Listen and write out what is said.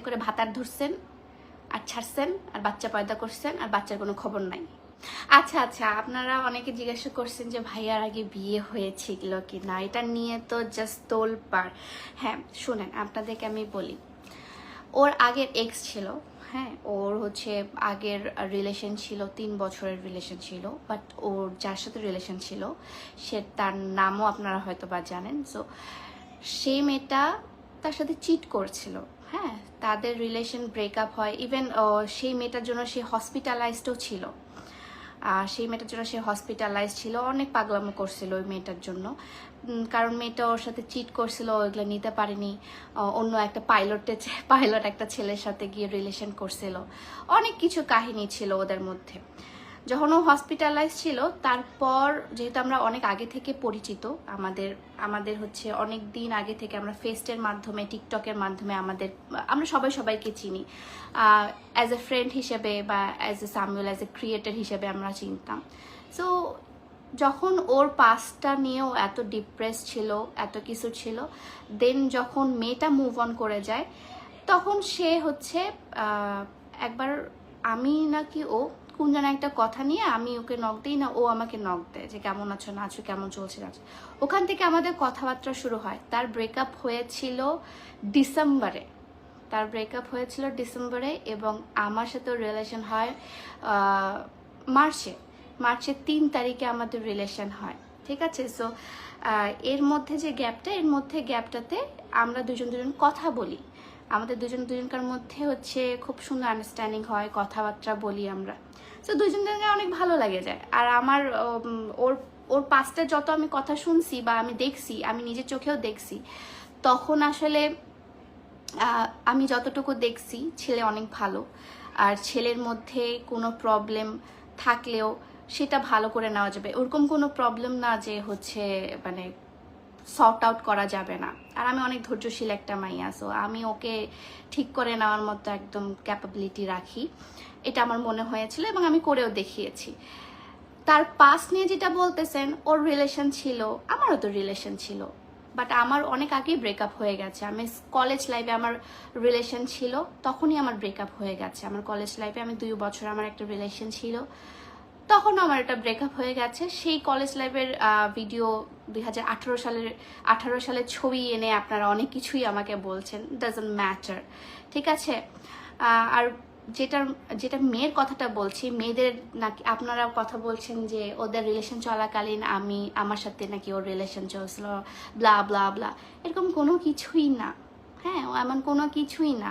করে ভাতার ধরছেন আর ছাড়ছেন আর বাচ্চা পয়দা করছেন আর বাচ্চার কোনো খবর নাই। আচ্ছা আচ্ছা, আপনারা অনেকে জিজ্ঞাসা করছেন যে ভাইয়ার আগে বিয়ে হয়েছিল কি না, এটা নিয়ে তো জাস্ট তোলপাড়। হ্যাঁ শুনেন, আপনাদেরকে আমি বলি, ওর আগের এক্স ছিল, হ্যাঁ ওর হচ্ছে আগের রিলেশন ছিল 3 বছরের রিলেশন ছিল, বাট ওর যার সাথে রিলেশন ছিল সে তার নামও আপনারা হয়তো বা জানেন। সো সেই মেয়েটা তার সাথে চিট করছিল, হ্যাঁ তাদের রিলেশন ব্রেকআপ হয়। ইভেন সেই মেয়েটার জন্য সে হসপিটালাইজডও ছিল, সেই মেয়েটার জন্য সে হসপিটালাইজ ছিল, অনেক পাগলামো করছিল ওই মেয়েটার জন্য। কারণ মেয়েটা ওর সাথে চিট করছিল, ওইগুলো নিতে পারেনি, অন্য একটা পাইলট একটা ছেলের সাথে গিয়ে রিলেশন করছিল, অনেক কিছু কাহিনী ছিল ওদের মধ্যে। যখন ও হসপিটালাইজ ছিল তারপর, যেহেতু আমরা অনেক আগে থেকে পরিচিত, আমাদের হচ্ছে অনেক দিন আগে থেকে আমরা ফেস্টের মাধ্যমে, টিকটকের মাধ্যমে আমরা সবাইকে চিনি, অ্যাজ এ ফ্রেন্ড হিসেবে বা as a Samuel, as a creator হিসেবে আমরা চিনতাম। সো যখন ওর পাস্টটা নিয়েও এত ডিপ্রেস ছিল, এত কিছু ছিল, দেন যখন মেয়েটা মুভ অন করে যায়, তখন সে হচ্ছে একবার আমি নাকি ও কোন যেন একটা কথা নিয়ে আমি ওকে নক দিই না, ও আমাকে নক দেয় যে কেমন আছো না আছো, কেমন চলছে না। ওখান থেকে আমাদের কথাবার্তা শুরু হয়। তার ব্রেকআপ হয়েছিল ডিসেম্বরে, এবং আমার সাথে রিলেশন হয় মার্চের 3 তারিখে আমাদের রিলেশন হয়, ঠিক আছে। সো এর মধ্যে যে গ্যাপটাতে আমরা দুজন কথা বলি, আমাদের দুজনকার মধ্যে হচ্ছে খুব সুন্দর আন্ডারস্ট্যান্ডিং হয়, কথাবার্তা বলি আমরা। সো দুজনকে অনেক ভালো লাগে যায়। আর আমার ওর পাস্টে যত আমি কথা শুনছি বা আমি দেখছি, আমি নিজের চোখেও দেখছি, তখন আসলে আমি যতটুকু দেখছি ছেলে অনেক ভালো। আর ছেলের মধ্যে কোনো প্রবলেম থাকলেও সেটা ভালো করে নেওয়া যাবে, ওরকম কোনো প্রবলেম না যে হচ্ছে মানে সর্ট আউট করা যাবে না। আর আমি অনেক ধৈর্যশীল একটা মাইয়া, সো আমি ওকে ঠিক করে নেওয়ার মতো একদম ক্যাপাবিলিটি রাখি, এটা আমার মনে হয়েছিল এবং আমি করেও দেখিয়েছি। তার পাস্ট নিয়ে যেটা বলতেছেন, ওর রিলেশন ছিল, আমারও তো রিলেশন ছিল, বাট আমার অনেক আগেই ব্রেকআপ হয়ে গেছে। আমি কলেজ লাইফে আমার রিলেশন ছিল, তখনই আমার ব্রেকআপ হয়ে গেছে। আমার কলেজ লাইফে আমি 2 বছর আমার একটা রিলেশন ছিল, তখন আমার একটা ব্রেকআপ হয়ে গেছে। সেই কলেজ লাইফের ভিডিও 2018 সালের ছবি এনে আপনারা অনেক কিছুই আমাকে বলছেন, ডাজন্ট ম্যাটার, ঠিক আছে। আর যেটা মেয়ের কথাটা বলছি, মেয়েদের নাকি আপনারা কথা বলছেন যে ওদের রিলেশন চলাকালীন আমার সাথে নাকি ওর রিলেশন চলছিল, ব্লা ব্লা ব্লা, এরকম কোনো কিছুই না, হ্যাঁ এমন কোনো কিছুই না।